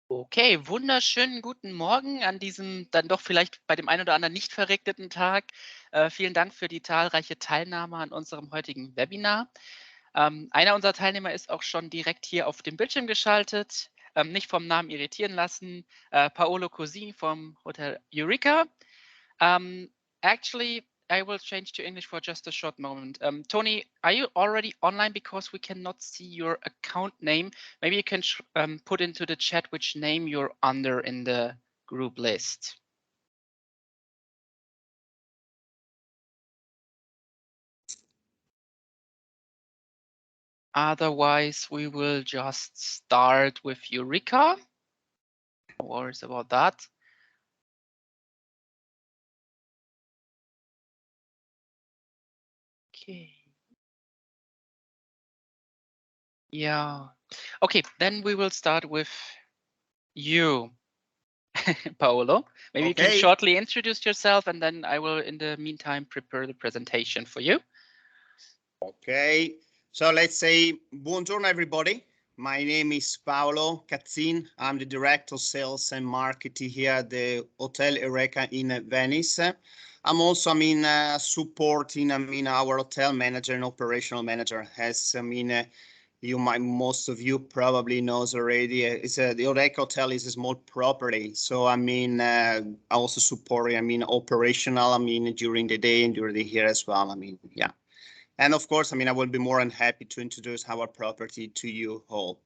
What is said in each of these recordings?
Okay, wunderschönen guten Morgen an diesem dann doch vielleicht bei dem einen oder anderen nicht verregneten Tag. Vielen Dank für die zahlreiche Teilnahme an unserem heutigen Webinar. Einer unserer Teilnehmer ist auch schon direkt hier auf dem Bildschirm geschaltet. Nicht vom Namen irritieren lassen. Paolo Cazzin vom Hotel Heureka. Actually, I will change to English for just a short moment. Toni, are you already online because we cannot see your account name? Maybe you can put into the chat which name you're under in the group list. Otherwise, we will just start with Heureka. No worries about that. Okay. Yeah. Okay, then we will start with you, Paolo. Maybe you can shortly introduce yourself, and then I will, in the meantime, prepare the presentation for you. Okay, so let's say buongiorno everybody. My name is Paolo Cazzin. I'm the Director of Sales and Marketing here at the Hotel Heureka in Venice. I'm also, supporting, our hotel manager and operational manager. As, most of you probably knows already, the Heureka Hotel is a small property. So, I also support, operational, during the day and during the year as well. Yeah. And of course, I will be more than happy to introduce our property to you all.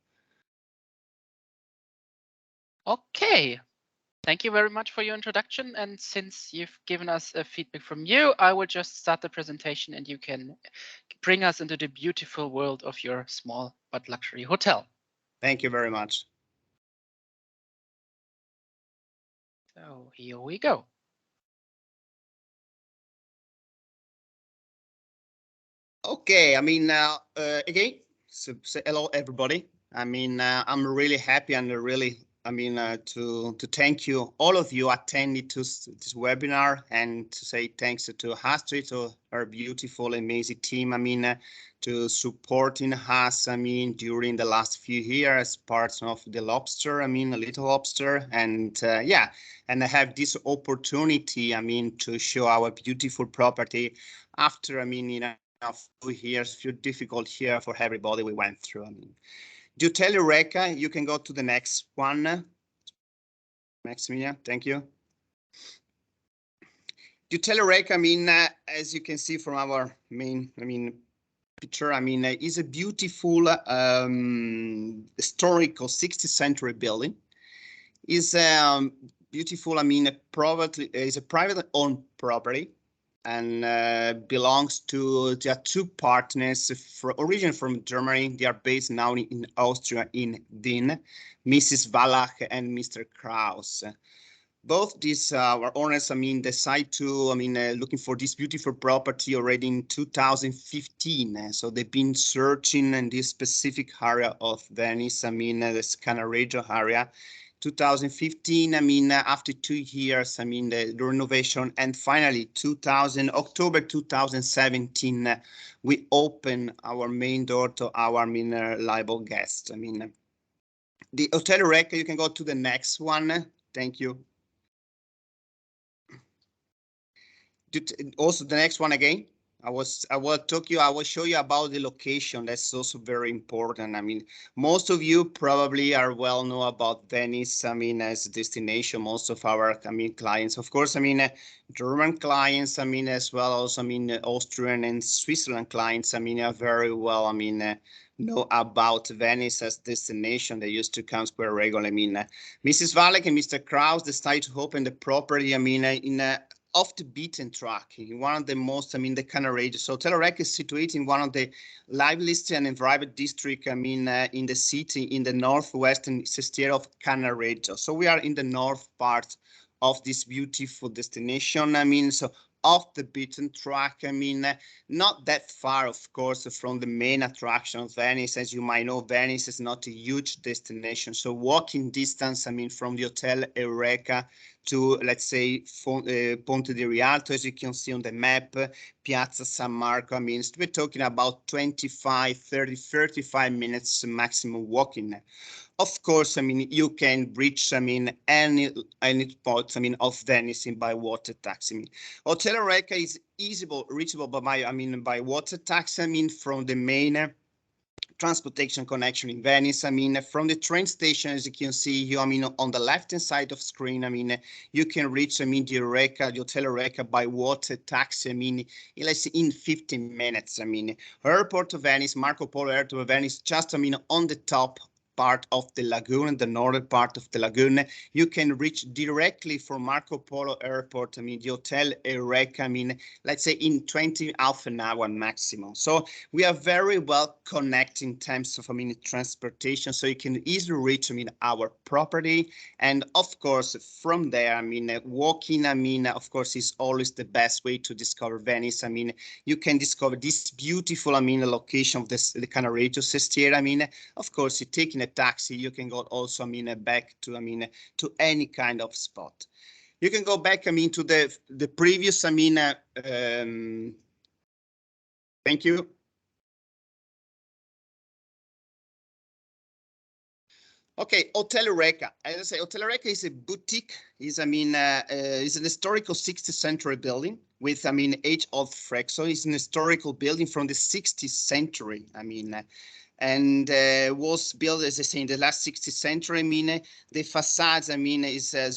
Okay, thank you very much for your introduction. And since you've given us a feedback from you, I will just start the presentation and you can bring us into the beautiful world of your small but luxury hotel. Thank you very much. So here we go. Okay, again, so hello everybody. I'm really happy and really, to thank you, all of you attending to this webinar, and to say thanks to Astrid, to our beautiful, amazing team. To supporting us. During the last few years, as part of the lobster. A little lobster, and yeah, and I have this opportunity. To show our beautiful property after. Few years, few difficult here for everybody we went through. Do tell Heureka, you can go to the next one. Maximilian, thank you. Do tell Heureka, as you can see from our main, picture, is a beautiful historical 16th century building. Is beautiful, is a privately owned property, and belongs to their two partners origin from Germany. They are based now in Austria, in Wien, Mrs. Wallach and Mr. Kraus. Both these were owners, decide to, looking for this beautiful property already in 2015. So they've been searching in this specific area of Venice, the Scanareggio area. 2015, after 2 years, the renovation, and finally October 2017, we open our main door to our reliable guests. The Hotel Heureka, you can go to the next one. Thank you. Also the next one again. I will show you about the location. That's also very important. Most of you probably are well know about Venice, as a destination. Most of our, clients, of course, German clients, as well also, Austrian and Switzerland clients, are very well, know about Venice as destination. They used to come quite regularly. Mrs. Wallach and Mr. Kraus decided to open the property, in off the beaten track in one of the most, the Canary. So Hotel Heureka is situated in one of the liveliest and vibrant district, in the city, in the northwestern state of Cannaregio. So we are in the north part of this beautiful destination. So off the beaten track, not that far, of course, from the main attraction of Venice. As you might know, Venice is not a huge destination. So walking distance, from the Hotel Heureka to, let's say, Ponte di Rialto, as you can see on the map, Piazza San Marco. I mean, we're talking about 25, 30, 35 minutes maximum walking. Of course, I mean, you can reach, I mean, any spot, I mean, of Venice by water taxi. I mean, Hotel Heureka is easily reachable by water taxi. I mean, from the main transportation connection in Venice. I mean, from the train station, as you can see here, I mean, on the left-hand side of screen, I mean, you can reach, I mean, the Hotel Heureka by water taxi, I mean, let's say in 15 minutes. I mean, Airport of Venice, Marco Polo Airport of Venice, just, I mean, on the top part of the lagoon, the northern part of the lagoon, you can reach directly from Marco Polo Airport, I mean, the Hotel Heureka, I mean, let's say in 20, half an hour maximum. So we are very well connected in terms of, I mean, transportation, so you can easily reach, I mean, our property. And of course, from there, I mean, walking, I mean, of course, is always the best way to discover Venice. I mean, you can discover this beautiful, I mean, location of the Cannaregio Sestiere. I mean, of course, you're taking a taxi, you can go also, I mean, back to, I mean, to any kind of spot. You can go back, I mean, to the previous, I mean, thank you. Okay, Hotel Heureka. As I say, Hotel Heureka is a boutique. Is I mean, is an historical 16th century building with, I mean, age of Frexo. It's an historical building from the 16th century. I mean, and was built, as I say, in the last 16th century. I mean, the facades, I mean,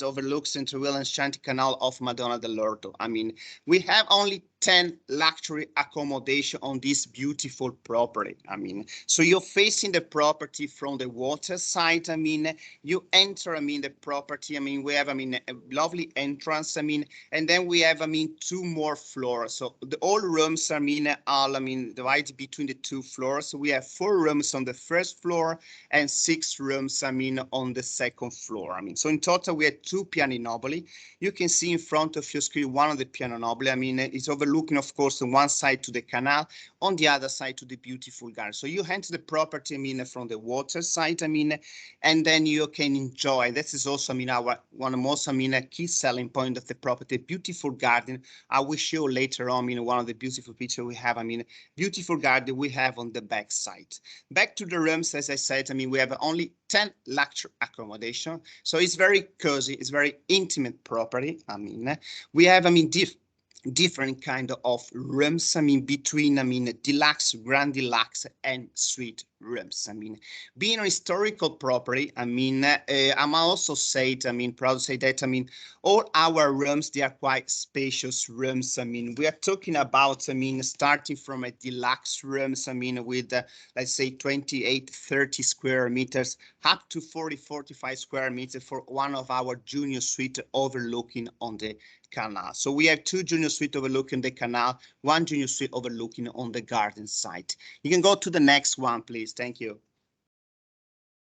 overlooks into the enchanted canal of Madonna dell'Orto. I mean, we have only 10 luxury accommodation on this beautiful property. I mean, so you're facing the property from the water side. I mean, you enter, I mean, the property. I mean, we have, I mean, a lovely entrance. I mean, and then we have, I mean, 2 more floors. So the all rooms, I mean, are, I mean, divided between the 2 floors. So we have 4 rooms on the first floor and 6 rooms, I mean, on the second floor. I mean, so in total, we have 2 piani nobili. You can see in front of your screen one of the piano nobili. I mean, it's overlooking, of course, on one side to the canal, on the other side to the beautiful garden. So you enter the property, I mean, from the water side, I mean, and then you can enjoy. This is also, I mean, our one of the most, I mean, a key selling point of the property, beautiful garden. I will show later on, I mean, one of the beautiful pictures we have, I mean, beautiful garden we have on the back side. Back to the rooms, as I said, I mean, we have only 10 luxury accommodation. So it's very cozy, it's very intimate property. I mean, we have, I mean, different kind of rooms, I mean, between, I mean, deluxe, grand deluxe, and suite rooms. I mean, being a historical property, I mean, I'm also said, I mean, proud to say that, I mean, all our rooms, they are quite spacious rooms. I mean, we are talking about, I mean, starting from a deluxe rooms, I mean, with, let's say 28, 30 square meters, up to 40, 45 square meters for one of our junior suite overlooking on the canal. So we have 2 junior suite overlooking the canal, 1 junior suite overlooking on the garden site. You can go to the next one, please. Thank you.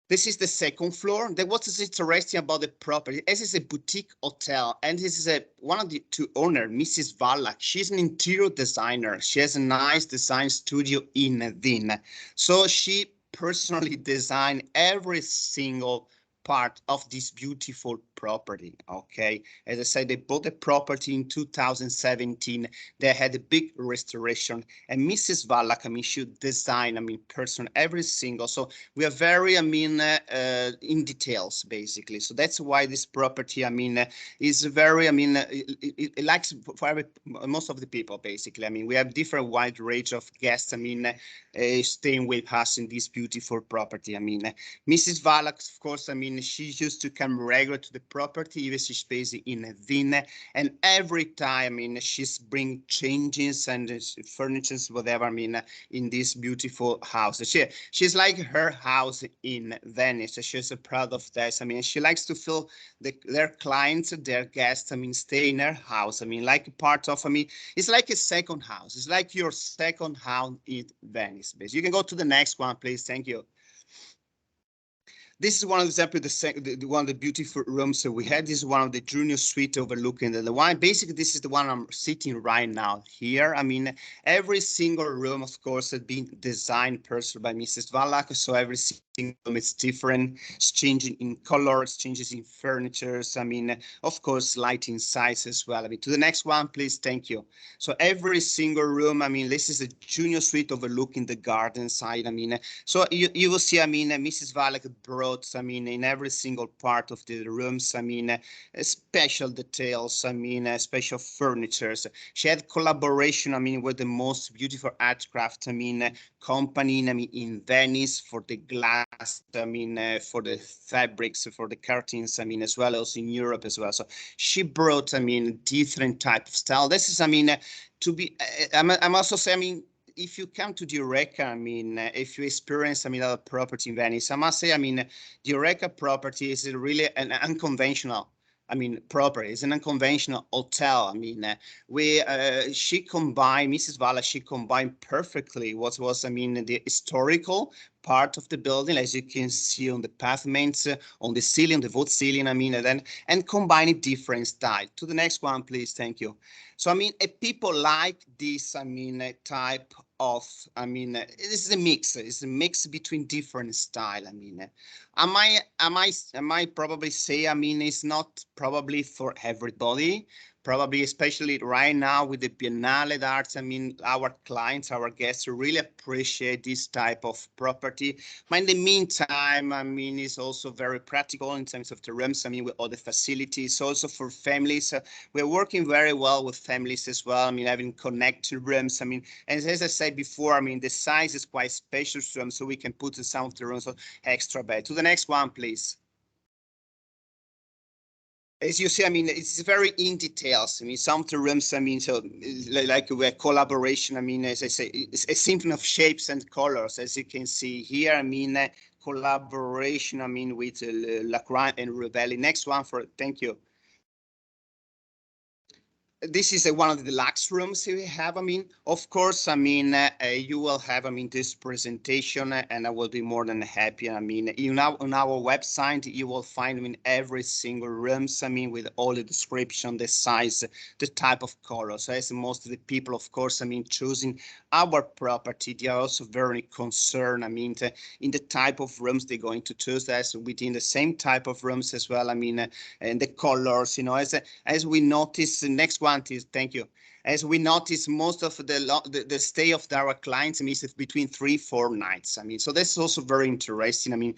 This is the second floor. What is interesting about the property? This is a boutique hotel, and this is one of the 2 owners, Mrs. Valla. She's an interior designer. She has a nice design studio in Vin. So she personally designed every single part of this beautiful property. Okay, as I said, they bought the property in 2017. They had a big restoration, and Mrs. Valla, I mean, she designed, I mean, person every single. So we are very, I mean, in details basically. So that's why this property, I mean, is very, I mean, it likes for most of the people basically. I mean, we have different wide range of guests, I mean, staying with us in this beautiful property. I mean, Mrs. Valla, of course, I mean, she used to come regular to the property, even she's based in Vin, and every time, I mean, she's bring changes and furniture, whatever, I mean, in this beautiful house. She's like her house in Venice. She's proud of that. I mean, she likes to feel their clients, their guests, I mean, stay in her house. I mean, like part of, I mean, it's like a second house. It's like your second house in Venice. You can go to the next one, please. Thank you. This is one example, one of the beautiful rooms that we had. This is one of the junior suite overlooking the wine. Basically, this is the one I'm sitting right now here. I mean, every single room, of course, had been designed personally by Mrs. Valla. So every room is different, it's changing in colors, changes in furnitures. I mean, of course, lighting size as well. I mean, to the next one, please. Thank you. So every single room, I mean, this is a junior suite overlooking the garden side. I mean, so you will see, I mean, Mrs. Valek brought, I mean, in every single part of the rooms, I mean, special details, I mean, special furnitures. She had collaboration, I mean, with the most beautiful art craft, I mean, company, I mean, in Venice for the glass, I mean, for the fabrics, for the curtains, I mean, as well as in Europe as well. So she brought, I mean, different type of style. This is, I mean, to be, I'm also saying, I mean, if you come to the Heureka, I mean, if you experience, I mean, a property in Venice, I must say, I mean, the Heureka property is really an unconventional, I mean, property. It's an unconventional hotel. I mean, she combined, Mrs. Valla, she combined perfectly what was, I mean, the historical part of the building, as you can see on the pavements, on the ceiling, the wood ceiling, I mean, and combining different style. To the next one, please. Thank you. So, I mean, people like this, I mean, type of, I mean, this is a mix. It's a mix between different style. I mean, I might probably say, I mean, it's not probably for everybody. Probably, especially right now with the Biennale Arts, I mean, our clients, our guests really appreciate this type of property. But in the meantime, I mean, it's also very practical in terms of the rooms, I mean, with all the facilities, also for families. We're working very well with families as well. I mean, having connected rooms. I mean, and as I said before, I mean, the size is quite spacious room, so we can put in some of the rooms extra bed. To the next one, please. As you see, I mean, it's very in details. I mean, some of the rooms, I mean, so like a collaboration, I mean, as I say, it's a symphony of shapes and colors, as you can see here. I mean, collaboration, I mean, with Lacroix and Ravelli. Next one thank you. This is one of the deluxe rooms we have. I mean, of course, I mean, you will have, I mean, this presentation, and I will be more than happy. I mean, on our website, you will find, I mean, every single rooms, I mean, with all the description, the size, the type of color. So as most of the people, of course, I mean, choosing our property, they are also very concerned, I mean, in the type of rooms they're going to choose, as within the same type of rooms as well. I mean, and the colors, you know, as we notice, the next one is, thank you. As we notice, most of the stay of our clients, I mean, is between 3-4 nights. I mean, so that's also very interesting. I mean,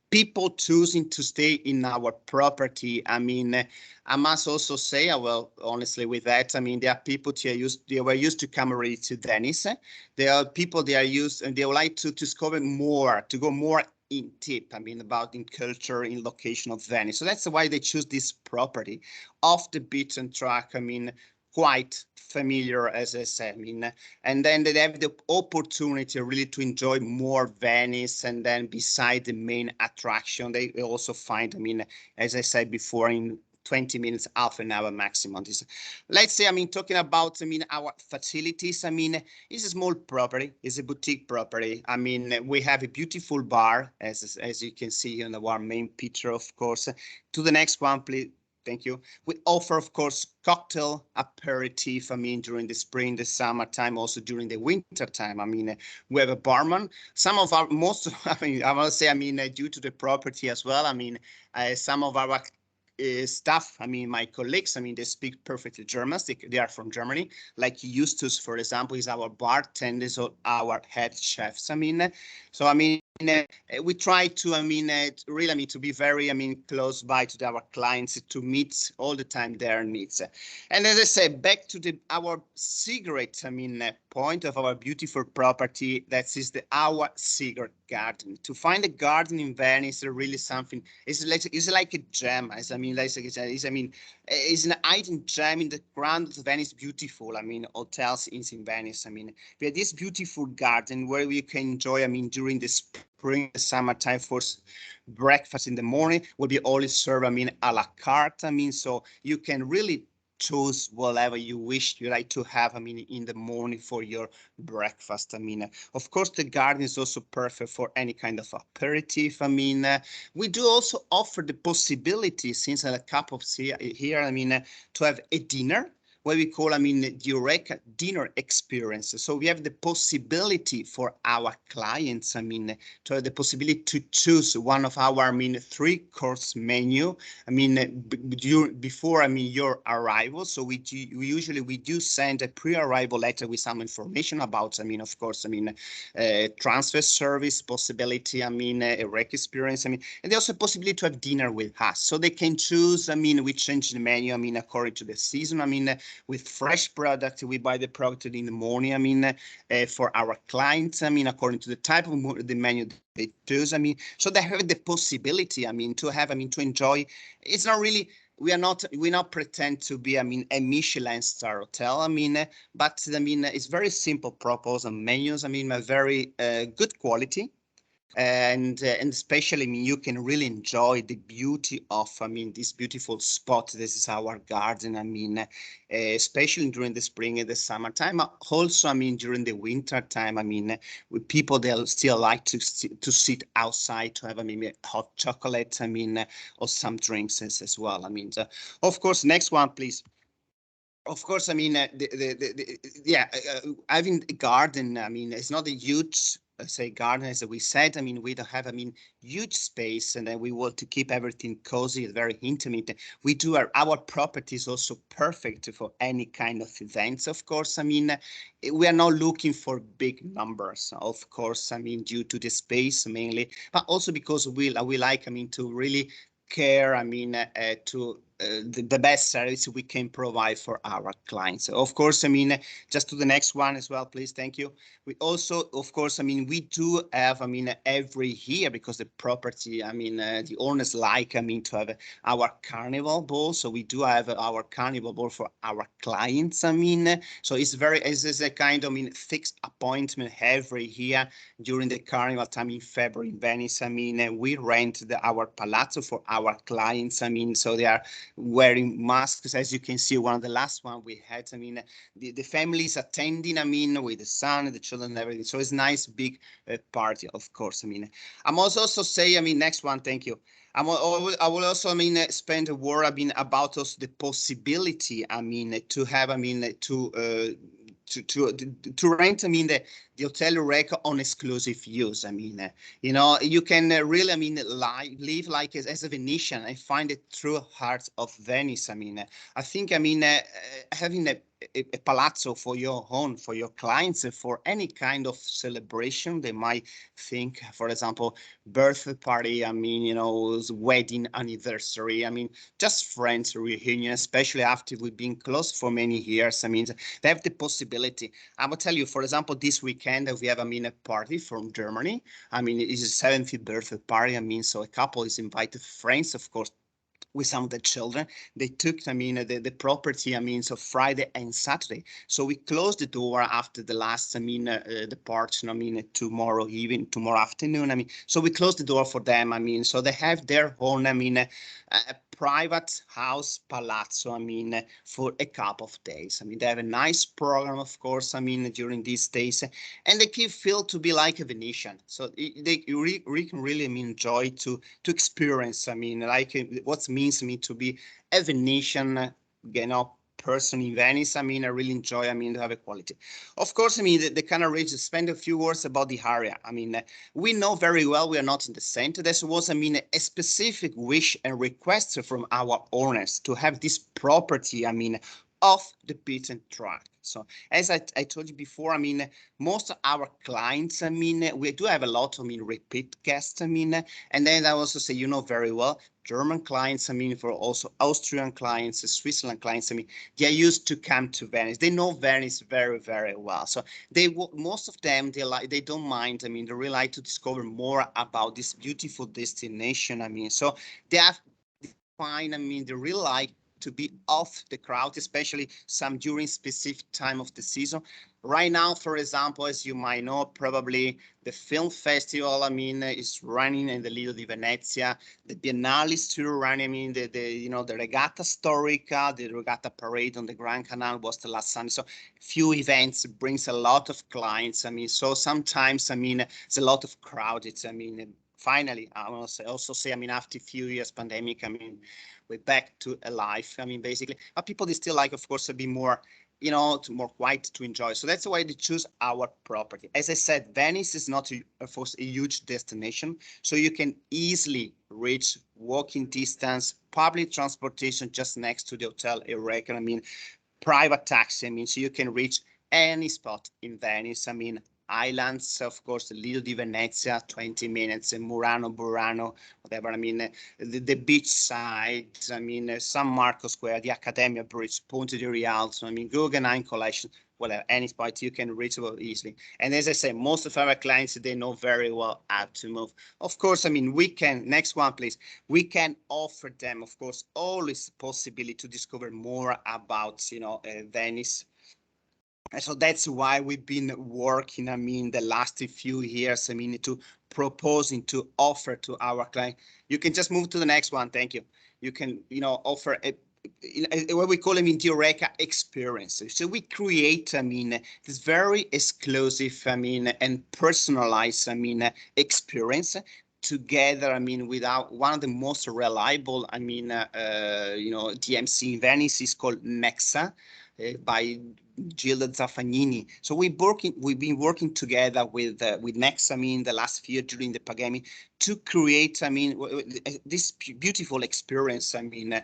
people choosing to stay in our property. I mean, I must also say, well, honestly, with that, I mean, there are people they were used to come already to Venice. There are people they are used, and they would like to discover more, to go more in tip, I mean, about in culture, in location of Venice. So that's why they choose this property off the beaten track. I mean, quite familiar, as I said, I mean, and then they have the opportunity really to enjoy more Venice, and then beside the main attraction, they also find, I mean, as I said before, in 20 minutes, half an hour maximum. Let's say, I mean, talking about, I mean, our facilities, I mean, it's a small property, it's a boutique property. I mean, we have a beautiful bar, as you can see in our main picture, of course. To the next one, please. Thank you. We offer, of course, cocktail aperitif, I mean, during the spring, the summertime, also during the winter time. I mean, we have a barman. Some of our I mean, I want to say, I mean, due to the property as well, I mean, some of our staff, I mean, my colleagues, I mean, they speak perfectly German. They are from Germany. Like Justus, for example, is our bartender, so our head chefs. I mean, so I mean, we try to, I mean, really, I mean, to be very, I mean, close by to our clients, to meet all the time their needs. And as I said, back to our secret, I mean, point of our beautiful property, that is our secret garden. To find a garden in Venice is really something. It's like a gem. As I mean, it's an hidden gem in the ground of Venice. Beautiful. I mean, hotels in Venice. I mean, we have this beautiful garden where we can enjoy. I mean, during the spring, the summertime, for breakfast in the morning will be always served. I mean, a la carte. I mean, so you can really choose whatever you wish you like to have, I mean, in the morning for your breakfast. I mean, of course, the garden is also perfect for any kind of aperitif. I mean, we do also offer the possibility, since a cup of tea here, I mean, to have a dinner what we call, the Heureka dinner experience. So we have the possibility for our clients, to have the possibility to choose one of our, 3-course menu. Before, your arrival. So we usually do send a pre-arrival letter with some information about, of course, transfer service possibility, a rec experience, and there's also a possibility to have dinner with us. So they can choose, we change the menu, according to the season, with fresh product, we buy the product in the morning, for our clients, according to the type of the menu they choose, so they have the possibility, to have, to enjoy. It's not really, we not pretend to be, a Michelin star hotel, but it's very simple proposal menus, a very good quality. And especially, you can really enjoy the beauty of, this beautiful spot. This is our garden, especially during the spring and the summertime. Also, during the winter time, with people, they'll still like to sit outside to have, hot chocolate, or some drinks as well. So, of course, next one, please. Of course, having a garden, it's not a huge, say, garden, as we said. We don't have, huge space, and then we want to keep everything cozy, very intimate. We do our property is also perfect for any kind of events. Of course, we are not looking for big numbers, of course, due to the space mainly, but also because we like, to really care, to the best service we can provide for our clients. Of course, just to the next one as well, please. Thank you. We also, of course, we do have, every year, because the property, the owners like, to have our carnival ball. So we do have our carnival ball for our clients. So it's a kind of, fixed appointment every year during the carnival time in February in Venice. We rent our palazzo for our clients. So they are wearing masks, as you can see. One of the last one we had, the families attending, with the son, the children, and everything. So it's a nice big party, of course. I'm also say, next one, thank you. I will also, spend a word, about also the possibility, to have, to rent, the Hotel Heureka on exclusive use. You can really, live like as a Venetian and find the true heart of Venice. I think, having a palazzo for your own, for your clients, for any kind of celebration they might think, for example, birthday party, wedding anniversary, just friends reunion, especially after we've been close for many years. They have the possibility. I will tell you, for example, this weekend we have, a party from Germany. It's a 70th birthday party. So a couple is invited, friends, of course, with some of the children. They took, the property, so Friday and Saturday. So we closed the door after the last, departure, tomorrow afternoon. So we closed the door for them. So they have their own, a private house palazzo, for a couple of days. They have a nice program, of course, during these days, and they can feel to be like a Venetian. So they can really, enjoy to experience, like what means to be a Venetian, person in Venice. I really enjoy, to have a quality. Of course, the kind of region, spend a few words about the area. We know very well we are not in the center. There was, a specific wish and request from our owners to have this property, off the beaten track. So as I told you before, most of our clients, we do have a lot of, repeat guests, and then I also say, very well, German clients, for also Austrian clients, Switzerland clients, they are used to come to Venice. They know Venice very, very well. So most of them, they don't mind. They really like to discover more about this beautiful destination. So they have fine. They really like to be off the crowd, especially some during specific time of the season. Right now, for example, as you might know, probably the film festival, is running in the Lido di Venezia. The Biennale is still running. The Regatta Storica, the Regatta Parade on the Grand Canal was the last Sunday. So few events brings a lot of clients. So sometimes, it's a lot of crowd. It's, finally, I want to also say, I mean, after a few years pandemic, I mean, we're back to a life. I mean, basically, but people they still like, of course, to be more, you know, to more quiet to enjoy. So that's why they choose our property. As I said, Venice is not, of course, a huge destination, so you can easily reach walking distance, public transportation just next to the hotel Heureka. I mean, private taxi. I mean, so you can reach any spot in Venice. I mean, islands, of course, Lido di Venezia, 20 minutes, Murano, Burano, whatever. I mean, the beach side, I mean, San Marco Square, the Accademia Bridge, Ponte di Rialto, I mean, Guggenheim Collection, whatever, any spot you can reach easily. And as I say, most of our clients, they know very well how to move. Of course, I mean, we can, next one, please. We can offer them, of course, always the possibility to discover more about, you know, Venice. And so that's why we've been working, I mean, the last few years, I mean, to proposing to offer to our client. You can just move to the next one. Thank you. You can, you know, offer what we call, I mean, the Heureka experience. So we create, I mean, this very exclusive, I mean, and personalized, I mean, experience together, I mean, without one of the most reliable, I mean, you know, DMC in Venice is called Nexa by Gilda Zaffagnini. So we've been working together with Nexa, I mean, the last year during the pandemic to create, I mean, this beautiful experience, I mean,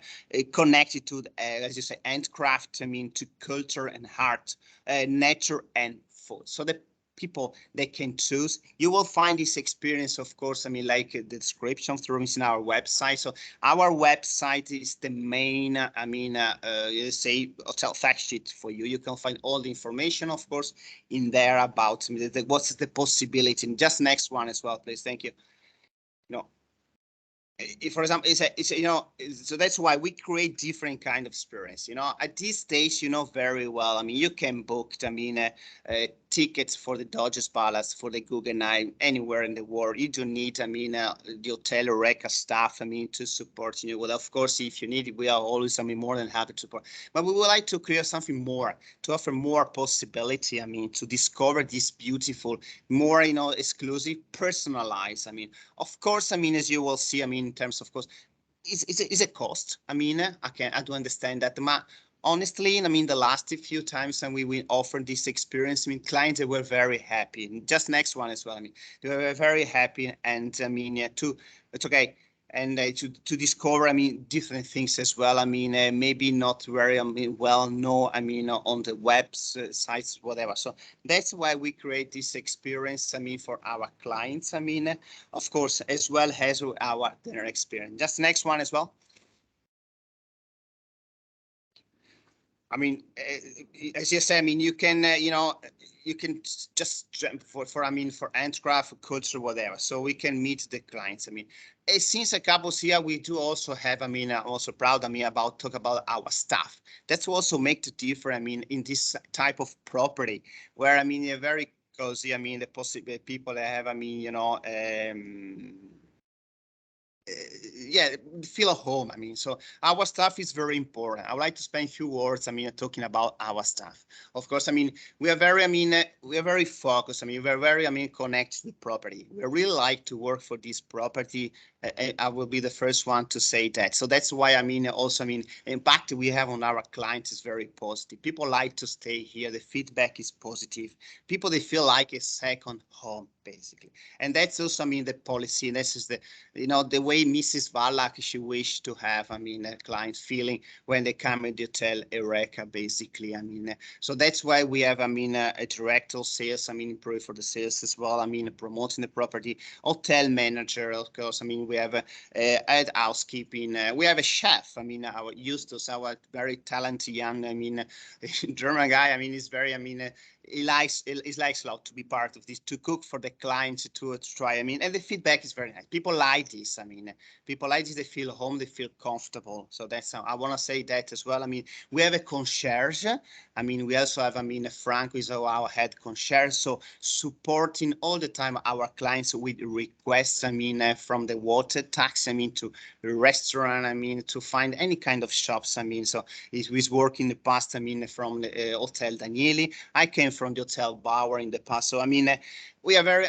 connected to, as you say, handcraft, I mean, to culture and art, nature and food. So the people they can choose. You will find this experience, of course, I mean, like the description through in our website. So our website is the main, I mean, say hotel fact sheet for you. You can find all the information, of course, in there about what's the possibility. And just next one as well, please. Thank you. You know, if, for example, it's a, you know, so that's why we create different kind of experience. You know, at this stage, you know very well. I mean, you can book, I mean, tickets for the Dodgers Palace, for the Guggenheim, anywhere in the world. You don't need, I mean, the hotel Heureka staff, I mean, to support you. Well, of course, if you need it, we are always, I mean, more than happy to support. But we would like to create something more, to offer more possibility, I mean, to discover this beautiful, more, you know, exclusive, personalized. I mean, of course, I mean, as you will see, I mean, in terms of cost, is a cost. I mean, I do understand that. Honestly, I mean, the last few times and we offered this experience, I mean, clients, they were very happy. And just next one as well. I mean, they were very happy. And I mean, yeah, it's okay. And to discover, I mean, different things as well. I mean, maybe not very, I mean, well known, I mean, on the websites, whatever. So that's why we create this experience, I mean, for our clients, I mean, of course, as well as our dinner experience. Just next one as well. I mean, as you say, I mean, you can, you know, you can just for I mean, for handcraft, for culture, whatever. So we can meet the clients. I mean, since a couple of years, we do also have, I mean, I'm also proud, I mean, talk about our staff. That's also make the difference, I mean, in this type of property where, I mean, you're very cozy. I mean, the possible people that have, I mean, you know, yeah, feel at home. I mean, so our staff is very important. I would like to spend a few words, I mean, talking about our staff. Of course, I mean, we are very, I mean, we are very focused. I mean, we're very, I mean, connected to the property. We really like to work for this property. I will be the first one to say that. So that's why, I mean, also, I mean, impact we have on our clients is very positive. People like to stay here. The feedback is positive. People, they feel like a second home, basically. And that's also, I mean, the policy. And this is the, you know, the way Mrs. Wallach, she wished to have, I mean, a client feeling when they come in the hotel Heureka, basically. I mean, so that's why we have, I mean, a director of sales, I mean, improve for the sales as well. I mean, promoting the property, hotel manager, of course. I mean, we have a head housekeeping. We have a chef. I mean, our Justus, our very talented young, I mean, German guy. I mean, he's very, I mean, he likes a lot to be part of this, to cook for the clients, to try. I mean, and the feedback is very nice. People like this. I mean, people like this. They feel home. They feel comfortable. So that's how I want to say that as well. I mean, we have a concierge. I mean, we also have, I mean, Frank is our head concierge. So supporting all the time our clients with requests. I mean, from the water tax. I mean, to restaurant. I mean, to find any kind of shops. I mean, so he's worked in the past. I mean, from the Hotel Danieli. I came from the Hotel Bauer in the past. So, I mean, we are very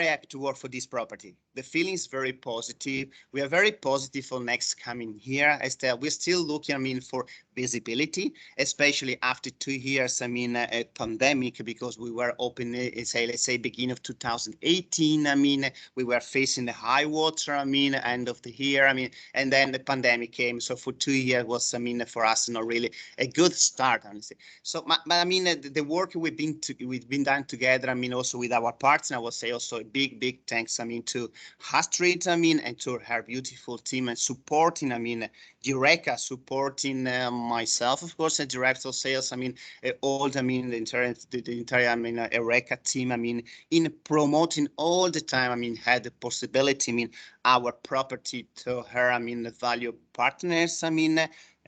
happy to work for this property. the feeling is very positive. We are very positive for next coming year. We're still looking, I mean, for visibility, especially after 2 years, I mean, a pandemic, because we were open, let's say beginning of 2018. I mean, we were facing the high water, I mean, end of the year, I mean, and then the pandemic came. So for 2 years was, I mean, for us, not really a good start, honestly. So, but I mean, the work we've been done together, I mean, also with our partner, I will say also a big thanks, I mean, to Astrid, I mean, and to her beautiful team and supporting, I mean, Heureka, supporting myself, of course, as director of sales. I mean, all, I mean, the entire, I mean, Heureka team, I mean, in promoting all the time, I mean, had the possibility, I mean, our property to her, I mean, the value partners, I mean,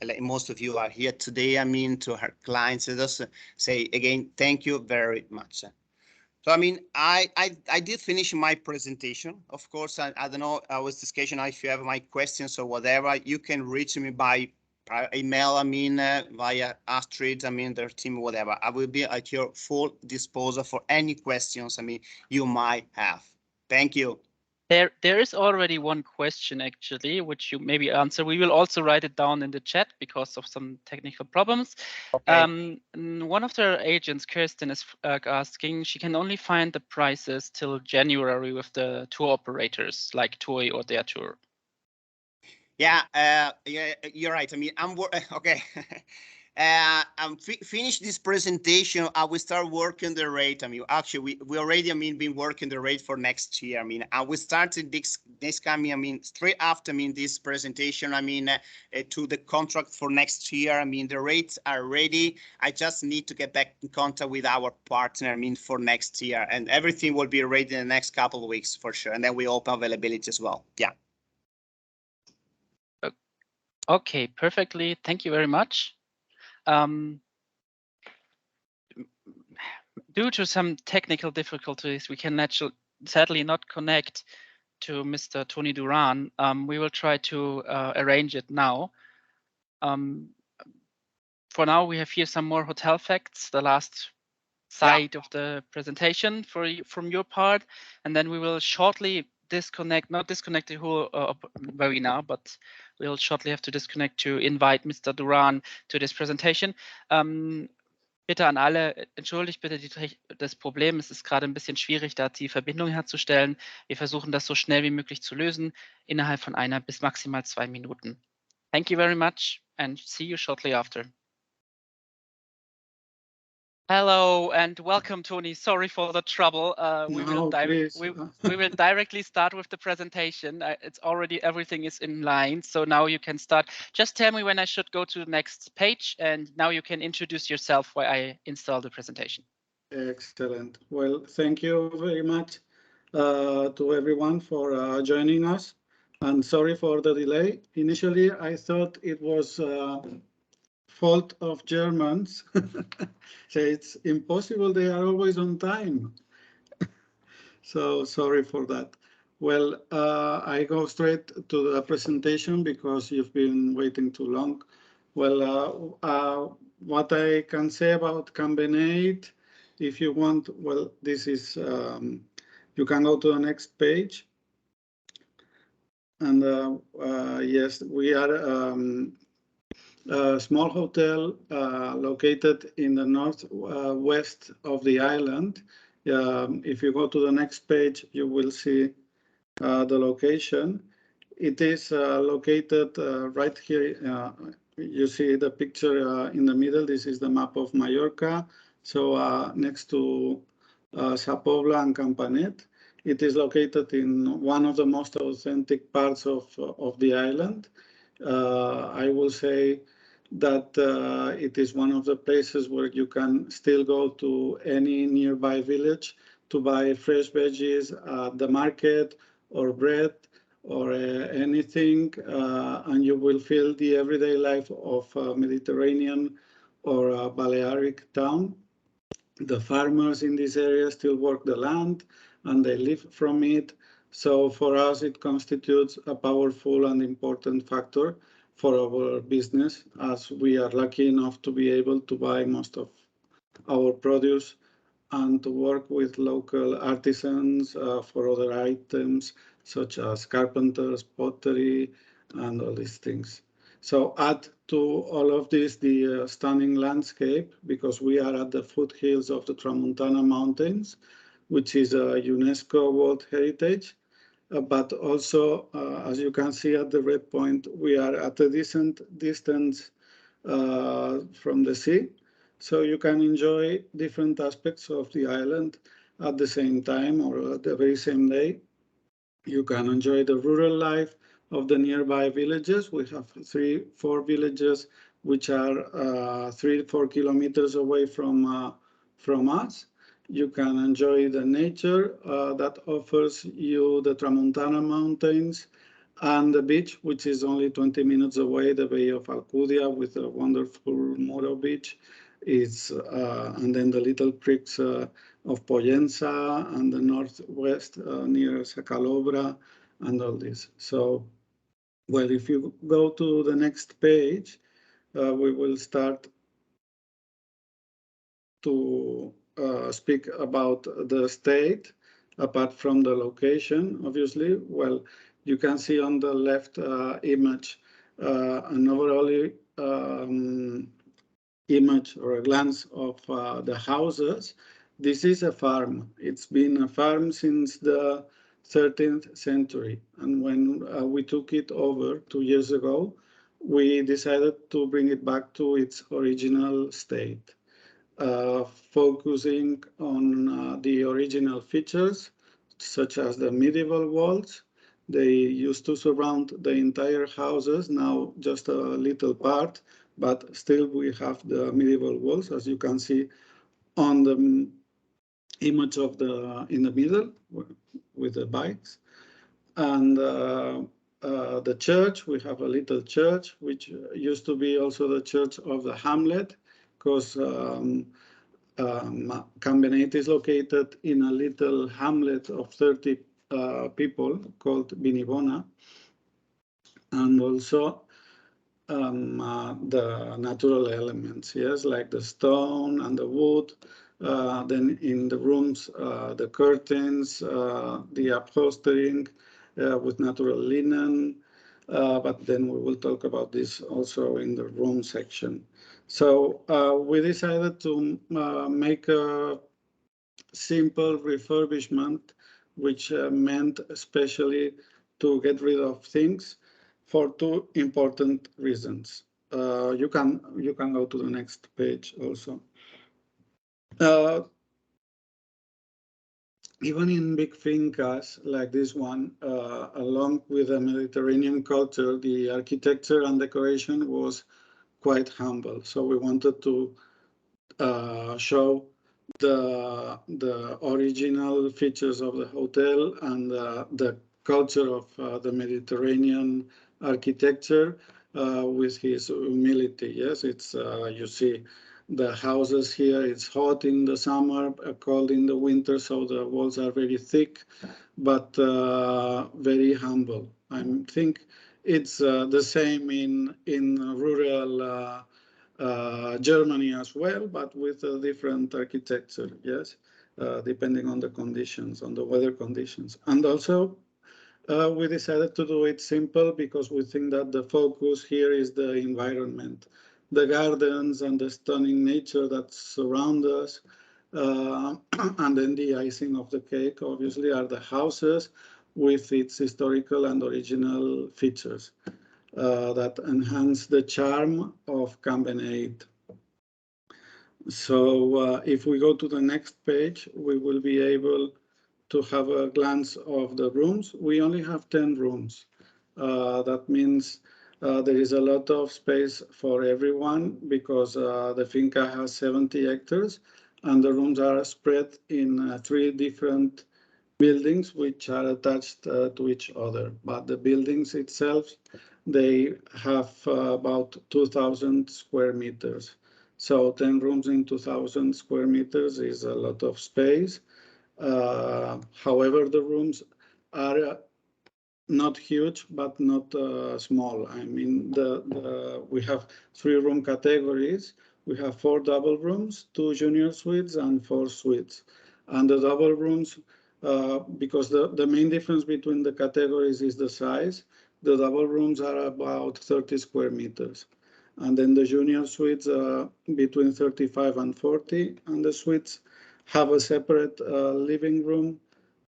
like most of you are here today, I mean, to her clients. And also say again, thank you very much. So, I mean, I did finish my presentation. Of course, I don't know, I was discussing if you have my questions or whatever, you can reach me by email, I mean, via Astrid, I mean, their team, whatever. I will be at your full disposal for any questions, I mean, you might have. Thank you. There is already one question, actually, which you maybe answer. We will also write it down in the chat because of some technical problems. Okay. One of their agents, Kirsten, is asking, she can only find the prices till January with the tour operators like TUI or their tour. Yeah, yeah, you're right. I mean, okay. I'm finish this presentation. I will start working the rate. I mean, actually, we already, I mean, been working the rate for next year. I mean, I will start this coming, I mean, straight after, I mean, this presentation, I mean, to the contract for next year. I mean, the rates are ready. I just need to get back in contact with our partner, I mean, for next year, and everything will be ready in the next couple of weeks for sure. And then we open availability as well. Yeah. Okay, perfectly. Thank you very much. Due to some technical difficulties, we can sadly not connect to Mr. Toni Duran. We will try to arrange it now. For now, we have here some more hotel facts, the last side of the presentation from your part, and then we will shortly not disconnect the whole webinar, but we'll shortly have to disconnect to invite Mr. Duran to this presentation. Bitte an alle, entschuldigt bitte das Problem. Es ist gerade ein bisschen schwierig, da die Verbindung herzustellen. Wir versuchen das so schnell wie möglich zu lösen, innerhalb von 1 bis maximal 2 Minuten. Thank you very much and see you shortly after. Hello and welcome, Toni. Sorry for the trouble. We will directly start with the presentation. It's already, everything is in line, so now you can start. Just tell me when I should go to the next page, and now you can introduce yourself while I install the presentation. Excellent. Well, thank you very much to everyone for joining us, and sorry for the delay. Initially, I thought it was fault of Germans. So it's impossible, they are always on time. So sorry for that. Well, I go straight to the presentation because you've been waiting too long. Well, what I can say about Beneit, if you want, well, this is, you can go to the next page. And yes, we are a small hotel located in the northwest of the island. If you go to the next page, you will see the location. It is located right here. You see the picture in the middle. This is the map of Mallorca. So next to Sa Pobla and Campanet. It is located in one of the most authentic parts of the island. I will say that it is one of the places where you can still go to any nearby village to buy fresh veggies at the market or bread or anything, and you will feel the everyday life of a Mediterranean or a Balearic town. The farmers in this area still work the land and they live from it. So for us, it constitutes a powerful and important factor for our business, as we are lucky enough to be able to buy most of our produce and to work with local artisans for other items such as carpenters, pottery, and all these things. So add to all of this the stunning landscape, because we are at the foothills of the Tramontana Mountains, which is a UNESCO World Heritage. But also, as you can see at the red point, we are at a decent distance from the sea. So you can enjoy different aspects of the island at the same time or at the very same day. You can enjoy the rural life of the nearby villages. We have 3-4 villages which are 3-4 kilometers away from us. You can enjoy the nature that offers you the Tramontana Mountains and the beach, which is only 20 minutes away, the Bay of Alcudia, with a wonderful Moro beach. And then the little creeks of Pollença and the northwest near Sacalobra and all this. So, well, if you go to the next page, we will start to speak about the state, apart from the location, obviously. Well, you can see on the left image an overall image or a glance of the houses. This is a farm. It's been a farm since the 13th century. And when we took it over 2 years ago, we decided to bring it back to its original state. Focusing on the original features, such as the medieval walls. They used to surround the entire houses, now just a little part, but still we have the medieval walls, as you can see on the image of in the middle with the bikes. And the church, we have a little church, which used to be also the church of the hamlet, because Beneit is located in a little hamlet of 30 people called Binibona. And also the natural elements, yes, like the stone and the wood. Then in the rooms, the curtains, the upholstering with natural linen. But then we will talk about this also in the room section. So we decided to make a simple refurbishment, which meant especially to get rid of things for 2 important reasons. You can go to the next page also. Even in big fincas like this one, along with the Mediterranean culture, the architecture and decoration was quite humble. So we wanted to show the original features of the hotel and the culture of the Mediterranean architecture with his humility. Yes, it's you see the houses here. It's hot in the summer, cold in the winter, so the walls are very thick, but very humble. I think it's the same in rural Germany as well, but with a different architecture, yes, depending on the conditions, on the weather conditions. And also, we decided to do it simple because we think that the focus here is the environment, the gardens and the stunning nature that surround us. And then the icing of the cake, obviously, are the houses with its historical and original features. That enhance the charm of Beneit. So if we go to the next page, we will be able to have a glance of the rooms. We only have 10 rooms. That means there is a lot of space for everyone because the finca has 70 hectares and the rooms are spread in 3 different buildings which are attached to each other. But the buildings itself, they have about 2,000 square meters. So 10 rooms in 2,000 square meters is a lot of space. However, the rooms are not huge, but not small. I mean, we have 3 room categories. We have 4 double rooms, 2 junior suites, and 4 suites. And the double rooms because the main difference between the categories is the size. The double rooms are about 30 square meters. And then the junior suites are between 35 and 40. And the suites have a separate living room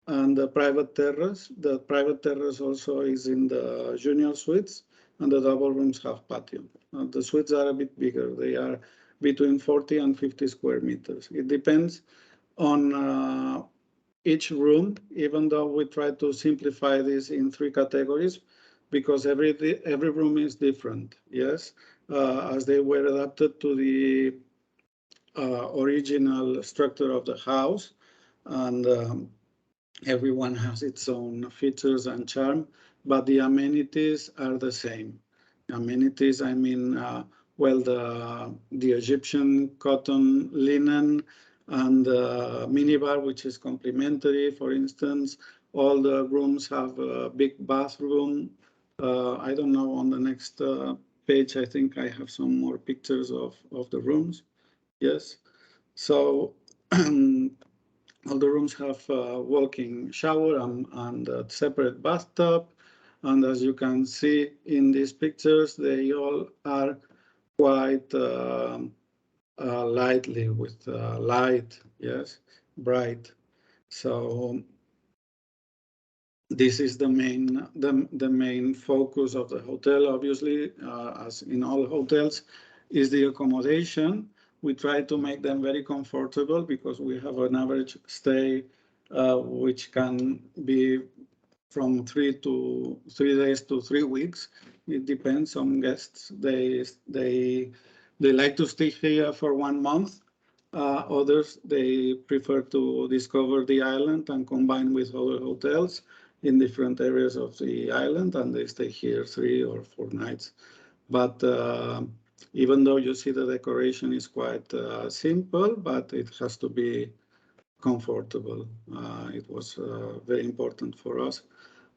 and a private terrace. The private terrace also is in the junior suites, and the double rooms have patio. The suites are a bit bigger. They are between 40 and 50 square meters. It depends on each room, even though we try to simplify this in 3 categories, because every room is different, yes, as they were adapted to the original structure of the house, and everyone has its own features and charm, but the amenities are the same. Amenities, I mean, well, the Egyptian cotton linen and the minibar, which is complimentary, for instance. All the rooms have a big bathroom. I don't know, on the next page, I think I have some more pictures of the rooms. Yes. So all the rooms have a walk-in shower and a separate bathtub. And as you can see in these pictures, they all are quite lightly with light, yes, bright. So this is the main focus of the hotel, obviously, as in all hotels, is the accommodation. We try to make them very comfortable because we have an average stay which can be from 3 days to 3 weeks. It depends on guests. They like to stay here for 1 month. Others, they prefer to discover the island and combine with other hotels in different areas of the island, and they stay here 3 or 4 nights. But even though you see the decoration is quite simple, but it has to be comfortable. It was very important for us.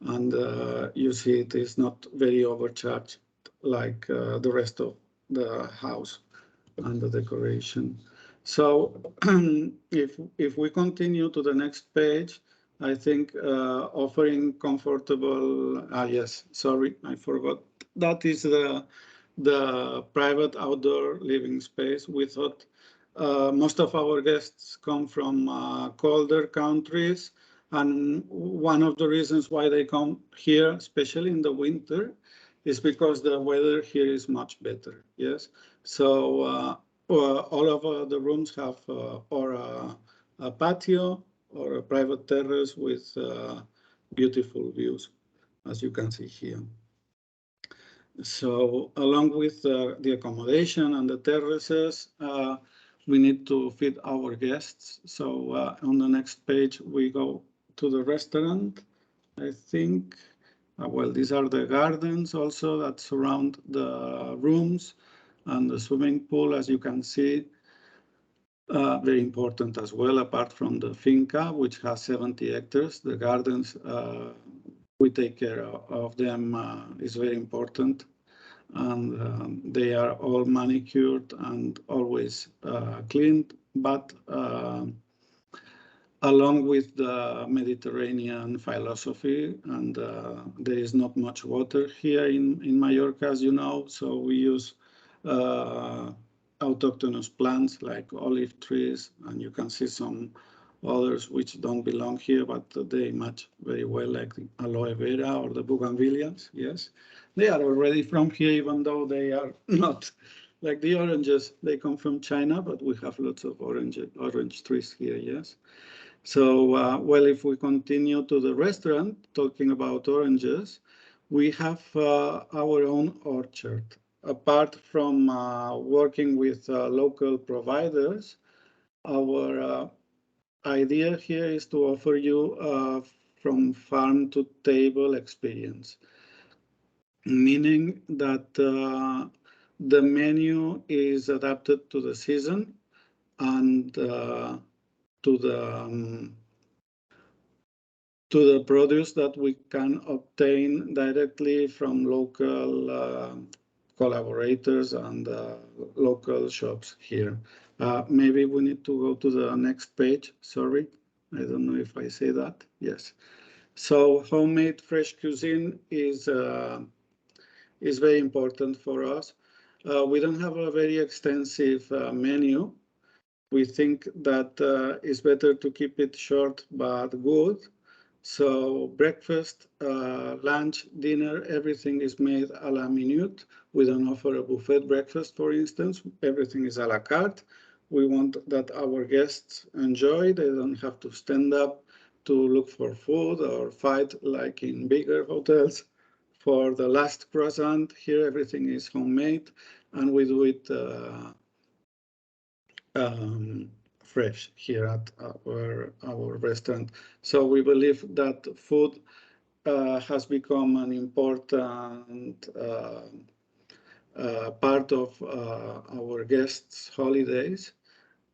And you see it is not very overcharged like the rest of the house and the decoration. So if we continue to the next page, I think offering comfortable, yes, sorry, I forgot. That is the private outdoor living space. We thought most of our guests come from colder countries. And one of the reasons why they come here, especially in the winter, is because the weather here is much better. Yes. So all of the rooms have or a patio or a private terrace with beautiful views, as you can see here. So along with the accommodation and the terraces, we need to feed our guests. So on the next page, we go to the restaurant, I think. Well, these are the gardens also that surround the rooms and the swimming pool, as you can see. Very important as well, apart from the Finca, which has 70 hectares. The gardens, we take care of them, is very important. And they are all manicured and always cleaned, but along with the Mediterranean philosophy, and there is not much water here in Mallorca, as you know, so we use autochthonous plants like olive trees, and you can see some others which don't belong here, but they match very well, like the aloe vera or the bougainvilleas. Yes, they are already from here, even though they are not like the oranges. They come from China, but we have lots of orange trees here. Yes. So, well, if we continue to the restaurant, talking about oranges, we have our own orchard. Apart from working with local providers, our idea here is to offer you from farm to table experience, meaning that the menu is adapted to the season and to the produce that we can obtain directly from local collaborators and local shops here. Maybe we need to go to the next page, sorry. I don't know if I say that. Yes. So homemade fresh cuisine is very important for us. We don't have a very extensive menu. We think that it's better to keep it short but good. So breakfast, lunch, dinner, everything is made a la minute. We don't offer a buffet breakfast, for instance. Everything is a la carte. We want that our guests enjoy. They don't have to stand up to look for food or fight like in bigger hotels for the last croissant. Here, everything is homemade, and we do it fresh here at our restaurant. So we believe that food has become an important part of our guests' holidays,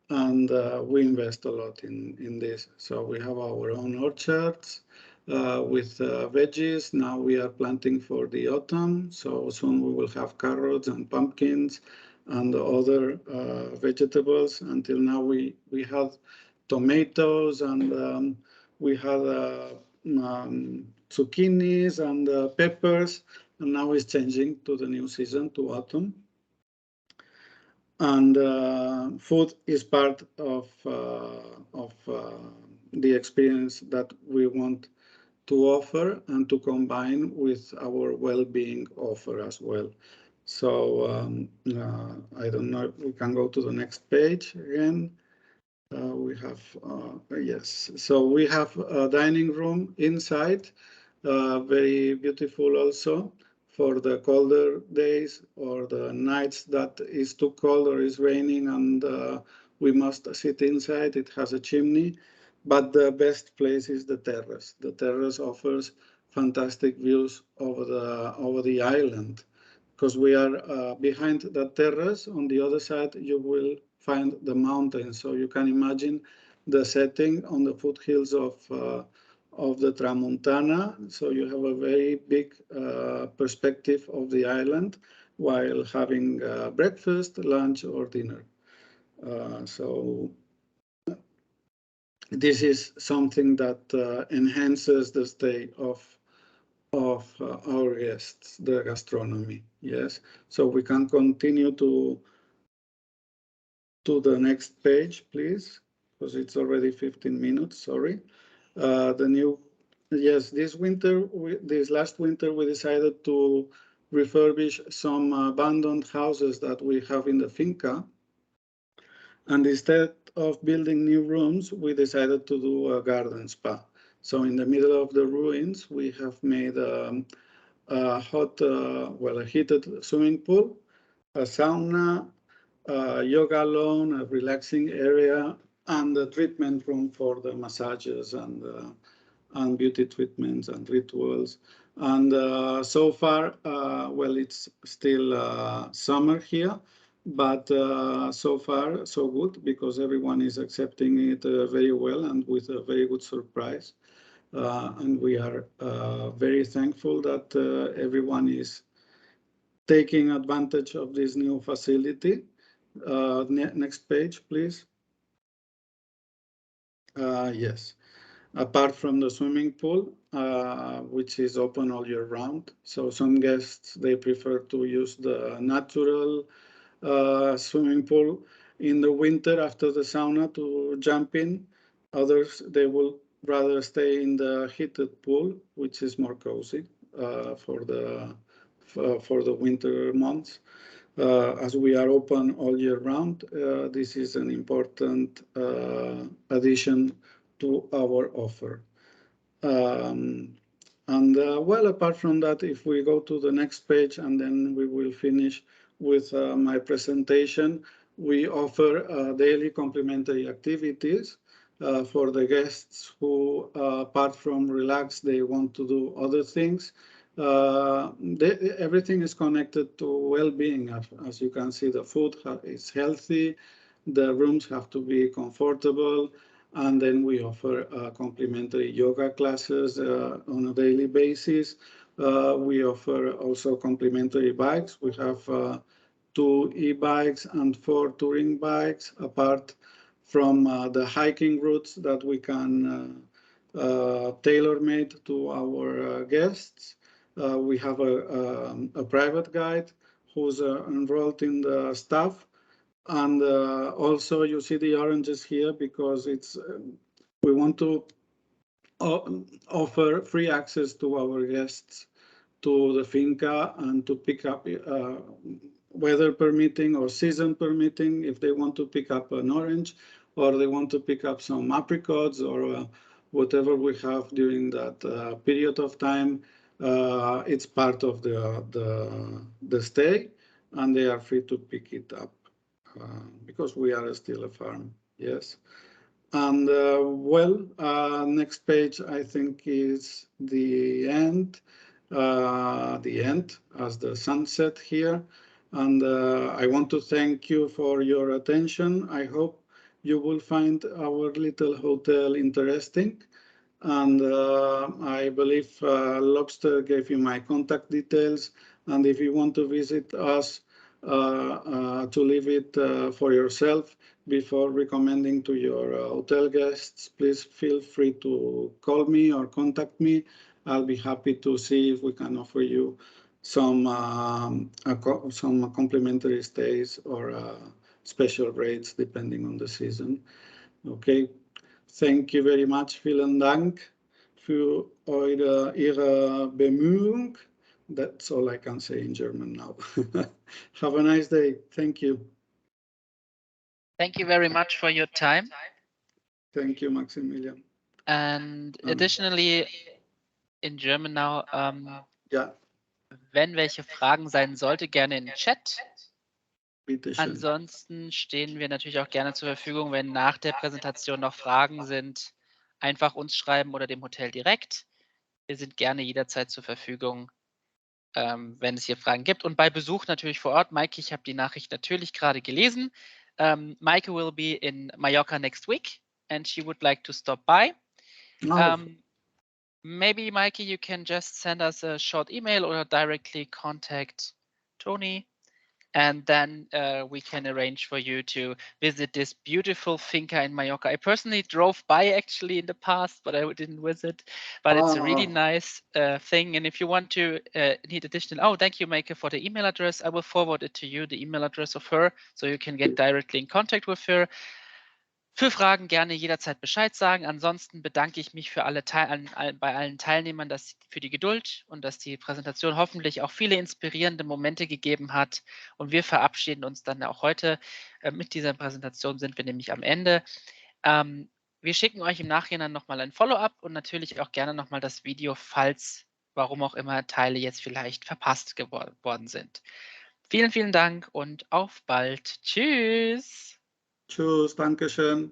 and we invest a lot in this. So we have our own orchards with veggies. Now we are planting for the autumn, so soon we will have carrots and pumpkins and other vegetables. Until now we had tomatoes and we had zucchinis and peppers, and now it's changing to the new season, to autumn. And food is part of the experience that we want to offer and to combine with our well-being offer as well. So I don't know if we can go to the next page again. We have, yes, so we have a dining room inside, very beautiful also for the colder days or the nights that is too cold or is raining and we must sit inside. It has a chimney, but the best place is the terrace. The terrace offers fantastic views over the island, because we are behind the terrace. On the other side, you will find the mountains. So you can imagine the setting on the foothills of the Tramontana. So you have a very big perspective of the island while having breakfast, lunch, or dinner. So this is something that enhances the stay of our guests, the gastronomy. Yes, so we can continue to the next page, please, because it's already 15 minutes. Sorry. Yes, this last winter, we decided to refurbish some abandoned houses that we have in the Finca. And instead of building new rooms, we decided to do a garden spa. So in the middle of the ruins, we have made a heated swimming pool, a sauna, yoga lawn, a relaxing area, and a treatment room for the massages and beauty treatments and rituals. And so far, well, it's still summer here, but so far so good, because everyone is accepting it very well and with a very good surprise. And we are very thankful that everyone is taking advantage of this new facility. Next page, please. Yes. Apart from the swimming pool, which is open all year round. So some guests, they prefer to use the natural swimming pool in the winter after the sauna to jump in. Others, they will rather stay in the heated pool, which is more cozy for the winter months. As we are open all year round, this is an important addition to our offer. Well, apart from that, if we go to the next page and then we will finish with my presentation, we offer daily complimentary activities for the guests who, apart from relax, they want to do other things. Everything is connected to well-being. As you can see, the food is healthy, the rooms have to be comfortable, and then we offer complimentary yoga classes on a daily basis. We offer also complimentary bikes. We have 2 e-bikes and 4 touring bikes, apart from the hiking routes that we can tailor-made to our guests. We have a private guide who's enrolled in the staff. And also you see the oranges here because it's we want to offer free access to our guests to the finca and to pick up weather permitting or season permitting if they want to pick up an orange or they want to pick up some apricots or whatever we have during that period of time. It's part of the stay and they are free to pick it up because we are still a farm, yes. And next page I think is the end as the sunset here. And I want to thank you for your attention. I hope you will find our little hotel interesting. And I believe Lobster gave you my contact details. And if you want to visit us, to leave it for yourself before recommending to your hotel guests, please feel free to call me or contact me. I'll be happy to see if we can offer you some complimentary stays or special rates depending on the season. Okay, thank you very much. Vielen Dank für ihre Bemühung. That's all I can say in German now. Have a nice day. Thank you. Thank you very much for your time. Thank you, Maximilian. And additionally, in German now, ja. Wenn welche Fragen sein sollte, gerne in den Chat. Bitte schön. Ansonsten stehen wir natürlich auch gerne zur Verfügung, wenn nach der Präsentation noch Fragen sind, einfach uns schreiben oder dem Hotel direkt. Wir sind gerne jederzeit zur Verfügung, wenn es hier Fragen gibt. Und bei Besuch natürlich vor Ort. Maike, ich habe die Nachricht natürlich gerade gelesen. Maike will be in Mallorca next week and she would like to stop by. Maybe, Maike, you can just send us a short email or directly contact Toni, and then we can arrange for you to visit this beautiful finca in Mallorca. I personally drove by actually in the past, but I didn't visit. But it's a really nice thing. And if you want to need additional, thank you, Maike, for the email address. I will forward it to you, the email address of her, so you can get directly in contact with her. Für Fragen gerne jederzeit Bescheid sagen. Ansonsten bedanke ich mich für bei allen Teilnehmern für die Geduld und dass die Präsentation hoffentlich auch viele inspirierende Momente gegeben hat. Und wir verabschieden uns dann auch heute. Mit dieser Präsentation sind wir nämlich am Ende. Wir schicken euch im Nachhinein nochmal ein Follow-up und natürlich auch gerne nochmal das Video, falls, warum auch immer, Teile jetzt vielleicht verpasst geworden sind. Vielen, vielen Dank und auf bald. Tschüss. Tschüss, danke schön.